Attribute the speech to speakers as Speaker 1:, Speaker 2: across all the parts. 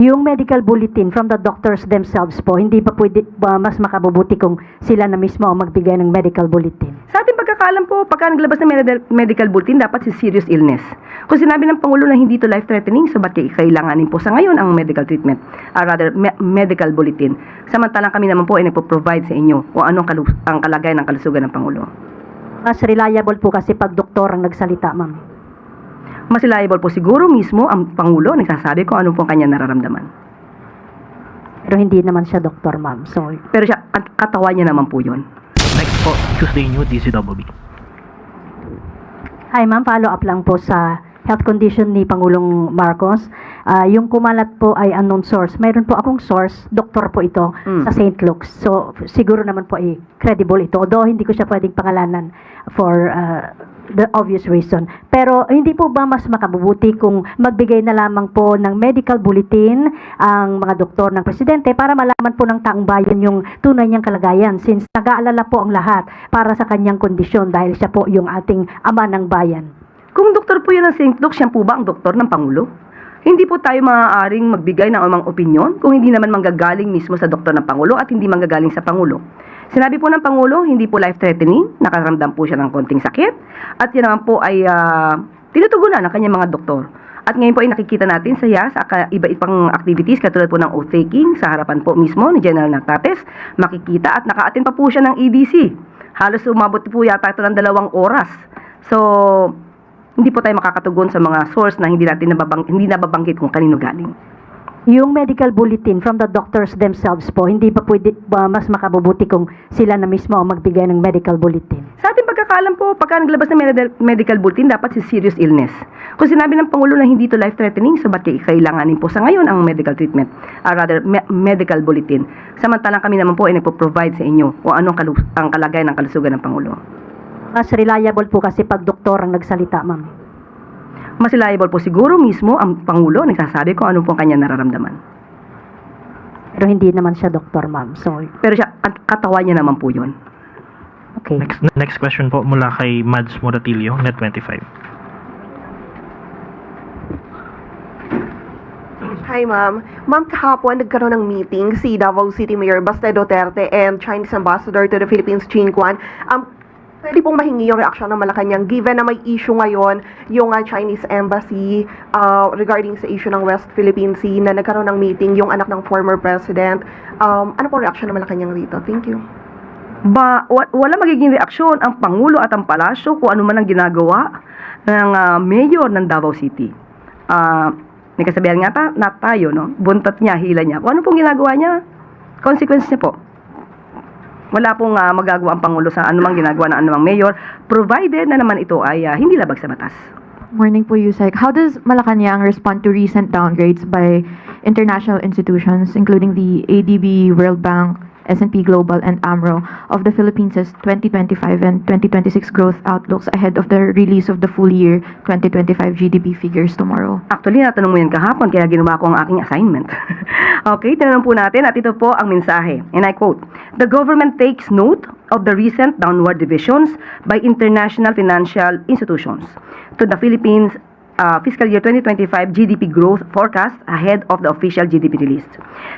Speaker 1: Yung medical bulletin from the doctors themselves po, hindi ba pwede ba mas makabubuti kung sila na mismo ang magbigay ng medical bulletin?
Speaker 2: Sa ating pagkakaalam po, pagka naglabas ng medical bulletin, dapat si serious illness. Kung sinabi ng Pangulo na hindi to life-threatening, so ba't kailanganin po sa ngayon ang medical treatment, medical bulletin. Samantalang kami naman po ay nagpo-provide sa inyo kung anong ang kalagayan ng kalusugan ng Pangulo.
Speaker 1: Mas reliable po kasi pag doktor ang nagsalita, ma'am.
Speaker 2: Mas reliable po siguro mismo ang Pangulo nagsasabi kung ano po kanya nararamdaman.
Speaker 1: Pero hindi naman siya doktor, ma'am. So,
Speaker 2: Pero siya, katawan niya naman po yun.
Speaker 3: Next po, Tuesday New DCWB.
Speaker 1: hi ma'am, follow up lang po sa health condition ni Pangulong Marcos. Yung kumalat po ay unknown source. Mayroon po akong source, doktor po ito sa St. Luke's. So, siguro naman po ay credible ito. Although hindi ko siya pwedeng pangalanan for the obvious reason. Pero hindi po ba mas makabubuti kung magbigay na lamang po ng medical bulletin ang mga doktor ng presidente para malaman po ng taong bayan yung tunay niyang kalagayan, since nag-aalala po ang lahat para sa kanyang kondisyon dahil siya po yung ating ama ng bayan.
Speaker 2: Kung doktor po yun ng St. Luke, siya po ba ang doktor ng Pangulo? Hindi po tayo maaaring magbigay ng amang opinyon kung hindi naman manggagaling mismo sa doktor ng Pangulo at hindi manggagaling sa Pangulo. Sinabi po ng Pangulo, hindi po life-threatening, nakaramdam po siya ng konting sakit, at yan naman po ay tinutugunan ng kanyang mga doktor. At ngayon po ay nakikita natin sa iba-ibang activities, katulad po ng oath-taking sa harapan po mismo ni General Natates, makikita at naka-attend pa po siya ng EDC. Halos umabot po yata ito ng 2 oras. So, hindi po tayo makakatugon sa mga source na hindi nababanggit kung kanino galing.
Speaker 1: Yung medical bulletin from the doctors themselves po, hindi ba pwede ba mas makabubuti kung sila na mismo ang magbigay ng medical bulletin?
Speaker 2: Sa ating pagkakaalam po, pagka naglabas ng medical bulletin, dapat si serious illness. Kung sinabi ng Pangulo na hindi to life-threatening, so ba't kailanganin po sa ngayon ang medical treatment, medical bulletin. Samantalang kami naman po ay nagpo-provide sa inyo kung anong ang kalagayan ng kalusugan ng Pangulo.
Speaker 1: Mas reliable po kasi pag doktor ang nagsalita, ma'am.
Speaker 2: Mas reliable po siguro mismo ang Pangulo nagsasabi kung ano po kanya nararamdaman.
Speaker 1: Pero hindi naman siya doktor, ma'am. So,
Speaker 2: Pero siya, katawan niya naman po yun.
Speaker 1: okay.
Speaker 3: Next question po mula kay Mads Moratilio, Net25.
Speaker 4: Hi, ma'am. Ma'am, kahapon nagkaroon ng meeting si Davao City Mayor Baste Duterte and Chinese Ambassador to the Philippines, Chin Kwan. Pwede pong mahingi yung reaksyon ng Malacanang given na may issue ngayon yung Chinese Embassy regarding sa issue ng West Philippine Sea na nagkaroon ng meeting yung anak ng former president. Ano pong reaksyon ng Malacanang rito? Thank you.
Speaker 2: Wala magiging reaksyon ang Pangulo at ang Palasyo kung ano man ang ginagawa ng mayor ng Davao City. May kasabihan nga na tayo, no? Buntot niya, hila niya. Kung ano pong ginagawa niya, consequence niya po. Wala pong magagawa ang Pangulo sa anumang ginagawa ng anumang mayor, provided na naman ito ay hindi labag sa batas.
Speaker 5: Morning po, Yusek. How does Malacanang respond to recent downgrades by international institutions, including the ADB, World Bank, S&P Global, and AMRO, of the Philippines' 2025 and 2026 growth outlooks ahead of the release of the full year 2025 GDP figures tomorrow?
Speaker 2: Actually, natanong mo yan kahapon, kaya ginawa ko ang aking assignment. Okay, tinanong po natin at ito po ang mensahe. And I quote, "The government takes note of the recent downward revisions by international financial institutions to the Philippines fiscal year 2025 GDP growth forecast ahead of the official GDP release.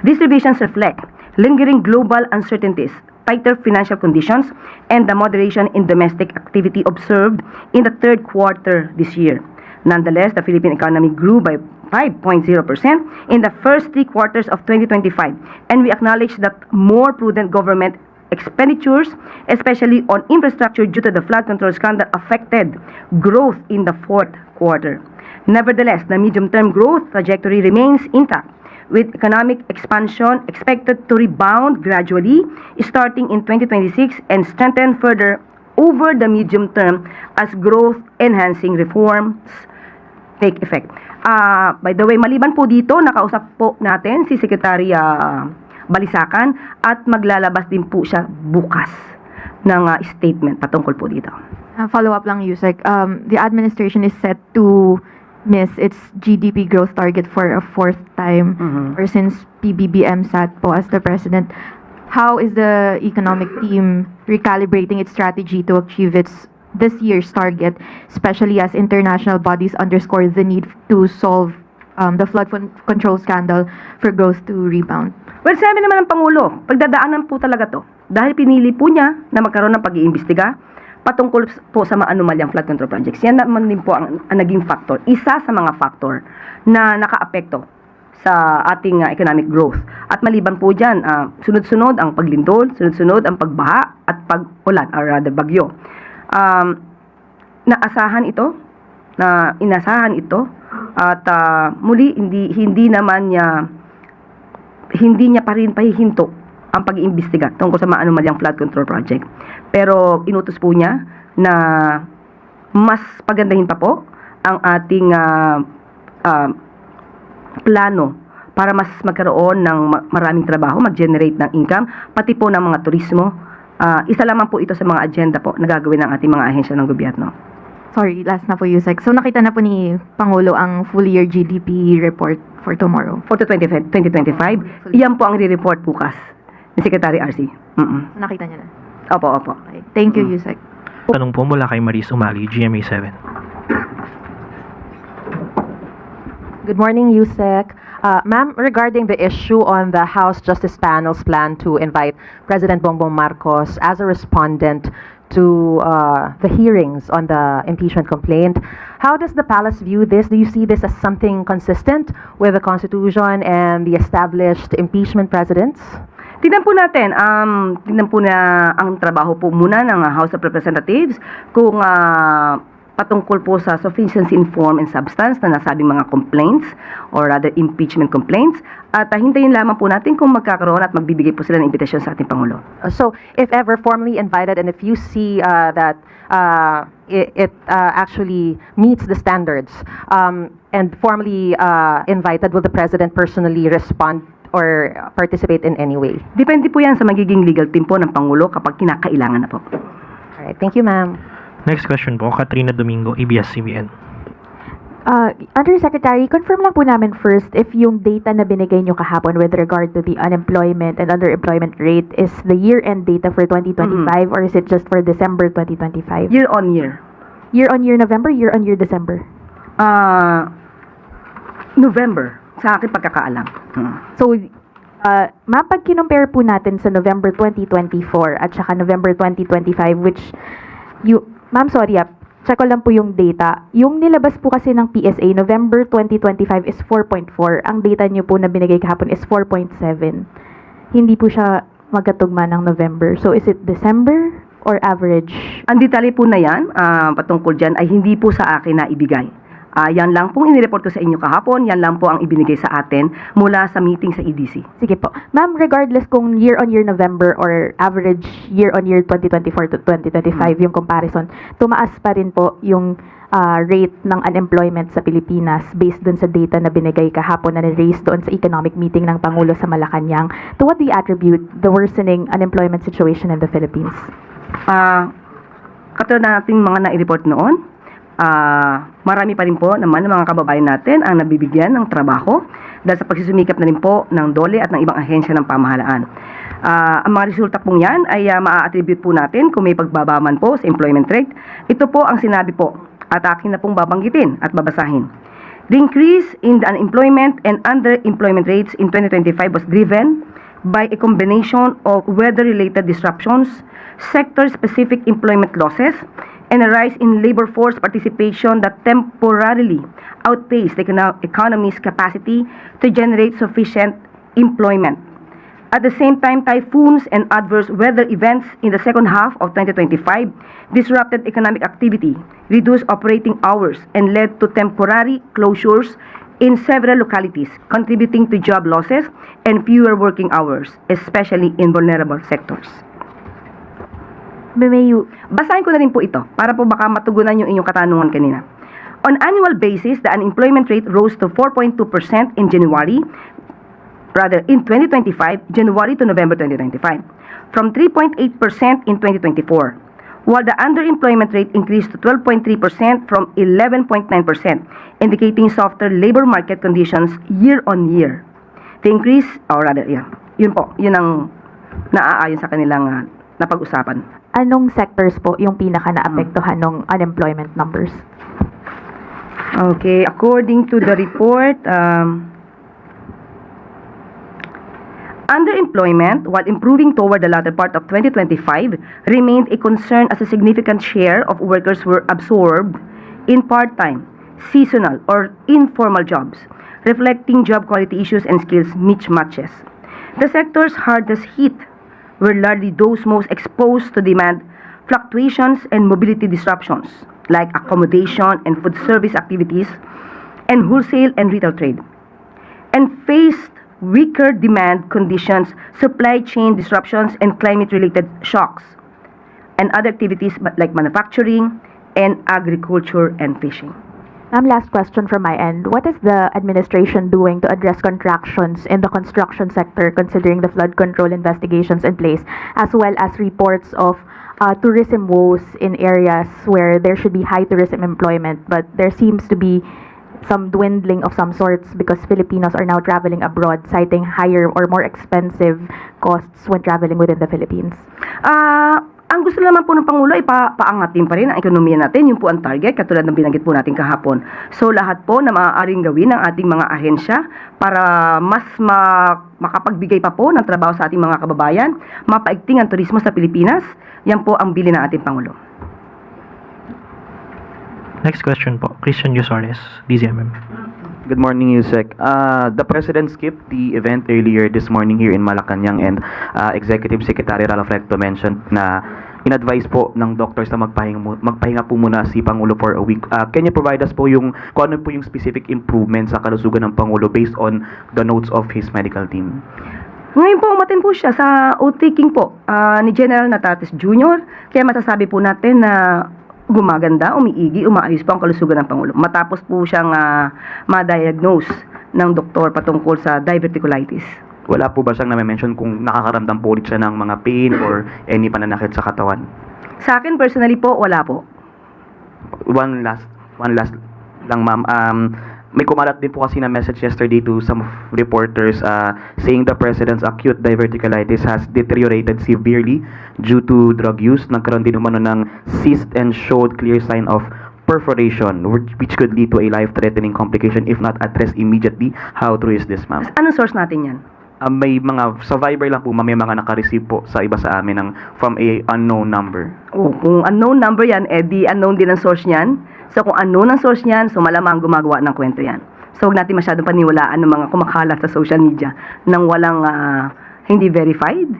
Speaker 2: These revisions reflect lingering global uncertainties, tighter financial conditions, and the moderation in domestic activity observed in the third quarter this year. Nonetheless, the Philippine economy grew by 5.0% in the first 3 quarters of 2025, and we acknowledge that more prudent government expenditures, especially on infrastructure due to the flood control scandal, affected growth in the fourth quarter. Nevertheless, the medium-term growth trajectory remains intact, with economic expansion expected to rebound gradually starting in 2026 and strengthen further over the medium term as growth-enhancing reforms take effect." By the way, maliban po dito, nakausap po natin si Secretary Balisacan at maglalabas din po siya bukas ng statement patungkol po dito.
Speaker 5: Follow up lang, Yusek. The administration is set to miss its GDP growth target for a 4th time or since PBBM sat po as the president. How is the economic team recalibrating its strategy to achieve this year's target, especially as international bodies underscore the need to solve the control scandal for growth to rebound?
Speaker 2: Well, sabi naman ng Pangulo, pagdadaanan po talaga to. Dahil pinili po niya na magkaroon ng pag-iimbestiga patungkol po sa mga anomalyang flood control projects. Yan naman din po ang naging factor. Isa sa mga factor na nakaapekto sa ating economic growth. At maliban po dyan, sunod-sunod ang paglindol, sunod-sunod ang pagbaha at pag-ulan, or rather bagyo. Inasahan ito, at muli hindi niya pa rin pahihinto ang pag-iimbestiga tungkol sa mga anomalyang flood control project. Pero inutos po niya na mas pagandahin pa po ang ating plano para mas magkaroon ng maraming trabaho, mag-generate ng income, pati po ng mga turismo. Isa lamang po ito sa mga agenda po na gagawin ng ating mga ahensya ng gobyerno.
Speaker 5: Sorry, last na po, Yusek. So nakita na po ni Pangulo ang full year GDP report for tomorrow.
Speaker 2: For 2025, iyan po ang re-report bukas ni Secretary RC.
Speaker 5: So nakita niya na.
Speaker 2: Opo.
Speaker 5: Okay. Thank you, Yusek.
Speaker 3: Tanong po mula kay Maris Umali, GMA 7.
Speaker 6: Good morning, Yusek. Ma'am, regarding the issue on the House Justice Panel's plan to invite President Bongbong Marcos as a respondent to the hearings on the impeachment complaint, how does the palace view this? Do you see this as something consistent with the Constitution and the established impeachment precedents?
Speaker 2: Tingnan po natin, ang trabaho po muna ng House of Representatives kung patungkol po sa sufficiency in form and substance na nasabing mga complaints or rather impeachment complaints, at hintayin lamang po natin kung magkakaroon at magbibigay po sila ng imbitasyon sa ating Pangulo.
Speaker 6: So, if ever formally invited and if you see that it actually meets the standards and formally invited, will the President personally respond or participate in any way?
Speaker 2: Depende po yan sa magiging legal team po ng Pangulo kapag kinakailangan na po.
Speaker 6: All right, thank you, ma'am.
Speaker 3: Next question po, Katrina Domingo, ABS-CBN.
Speaker 7: Undersecretary, confirm lang po namin first if yung data na binigay nyo kahapon with regard to the unemployment and underemployment rate is the year-end data for 2025 or is it just for December 2025?
Speaker 2: Year on year.
Speaker 7: Year-on-year November, year-on-year December?
Speaker 2: November, sa akin pagkakaalam.
Speaker 7: So, ma'am, pag kinumpare po natin sa November 2024 at saka November 2025, which ma'am, sorry, check ko lang po yung data. Yung nilabas po kasi ng PSA, November 2025 is 4.4. Ang data nyo po na binigay kahapon is 4.7. Hindi po siya magkatugma ng November. So, is it December or average?
Speaker 2: Ang detalye po na yan, patungkol dyan, ay hindi po sa akin na ibigay. Yan lang pong inireport ko sa inyo kahapon, yan lang po ang ibinigay sa atin mula sa meeting sa EDC.
Speaker 7: Sige po. Ma'am, regardless kung year-on-year November or average year-on-year 2024 to 2025 yung comparison, tumaas pa rin po yung rate ng unemployment sa Pilipinas based dun sa data na binigay kahapon na na-raise doon sa economic meeting ng Pangulo sa Malacanang. To what do you attribute the worsening unemployment situation in the Philippines?
Speaker 2: Katulad na nating mga na-report noon, marami pa rin po naman ng mga kababayan natin ang nabibigyan ng trabaho dahil sa pagsusumikap na rin po ng DOLE at ng ibang ahensya ng pamahalaan. Ang mga resulta pong yan ay maa-attribute po natin kung may pagbaba man po sa employment rate. Ito po ang sinabi po at akin na pong babanggitin at babasahin. The increase in the unemployment and underemployment rates in 2025 was driven by a combination of weather-related disruptions, sector-specific employment losses, and a rise in labor force participation that temporarily outpaced the economy's capacity to generate sufficient employment. At the same time, typhoons and adverse weather events in the second half of 2025 disrupted economic activity, reduced operating hours, and led to temporary closures in several localities, contributing to job losses and fewer working hours, especially in vulnerable sectors. Basahin ko na rin po ito para po baka matugunan yung inyong katanungan kanina. On annual basis, the unemployment rate rose to 4.2% in in 2025, January to November 2025, from 3.8% in 2024, while the underemployment rate increased to 12.3% from 11.9%, indicating softer labor market conditions year on year. The increase, yun po, yun ang naaayon sa kanilang napag-usapan.
Speaker 7: Anong sectors po yung pinaka naapektuhan ng unemployment numbers?
Speaker 2: Okay, according to the report, underemployment, while improving toward the latter part of 2025, remained a concern as a significant share of workers were absorbed in part-time, seasonal, or informal jobs, reflecting job quality issues and skills mismatches. The sectors hardest hit were largely those most exposed to demand fluctuations and mobility disruptions, like accommodation and food service activities, and wholesale and retail trade, and faced weaker demand conditions, supply chain disruptions, and climate-related shocks, and other activities like manufacturing and agriculture and fishing.
Speaker 7: Ma'am, last question from my end. What is the administration doing to address contractions in the construction sector considering the flood control investigations in place, as well as reports of tourism woes in areas where there should be high tourism employment, but there seems to be some dwindling of some sorts because Filipinos are now traveling abroad, citing higher or more expensive costs when traveling within the Philippines?
Speaker 2: Ang gusto naman po ng Pangulo ay paangatin pa rin ang ekonomiya natin. Yun po ang target, katulad ng binanggit po natin kahapon. So lahat po na maaaring gawin ng ating mga ahensya para mas makapagbigay pa po ng trabaho sa ating mga kababayan, mapaigting ang turismo sa Pilipinas, yan po ang bilin ng ating Pangulo.
Speaker 3: Next question po, Christian Yusores, DZMM.
Speaker 8: Good morning, Yusek. The President skipped the event earlier this morning here in Malacanang, and Executive Secretary Ralph Recto mentioned na in-advise po ng doctors na magpahinga po muna si Pangulo for a week. Can you provide us po kung ano po yung specific improvement sa kalusugan ng Pangulo based on the notes of his medical team?
Speaker 2: Ngayon po, umaten po siya sa oath-taking po ni General Natatis Jr. Kaya masasabi po natin na gumaganda, umiigi, umaayos po ang kalusugan ng Pangulo. Matapos po siyang ma-diagnose ng doktor patungkol sa diverticulitis.
Speaker 8: Wala po ba siyang na-mention kung nakakaramdam po ulit siya ng mga pain or any pananakit sa katawan?
Speaker 2: Sa akin, personally po, wala po.
Speaker 8: One last lang, ma'am. May kumalat din po kasi na message yesterday to some reporters saying the President's acute diverticulitis has deteriorated severely due to drug use. Nagkaroon din umano ng cyst and showed clear sign of perforation, which could lead to a life-threatening complication if not addressed immediately. How true is this, ma'am?
Speaker 2: Anong source natin yan?
Speaker 8: May mga survivor lang po, ma'am, may mga naka-receive po sa iba sa amin from a unknown number.
Speaker 2: Kung unknown number yan, di unknown din ang source niyan. So kung unknown ang source niyan, so malamang gumagawa ng kwento yan. So huwag natin masyadong paniwalaan ng mga kumakalat sa social media nang walang hindi verified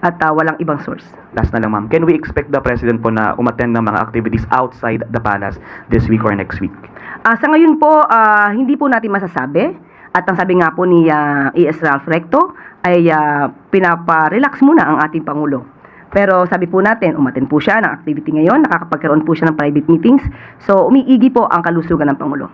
Speaker 2: at walang ibang source.
Speaker 8: Last na lang, ma'am. Can we expect the President po na umattend ng mga activities outside the palace this week or next week?
Speaker 2: Sa ngayon po, hindi po natin masasabi. At ang sabi nga po ni E.S. Ralph Recto ay pinapa-relax muna ang ating Pangulo. Pero sabi po natin, umattend po siya ng activity ngayon, nakakapagkaroon po siya ng private meetings. So umiigi po ang kalusugan ng Pangulo.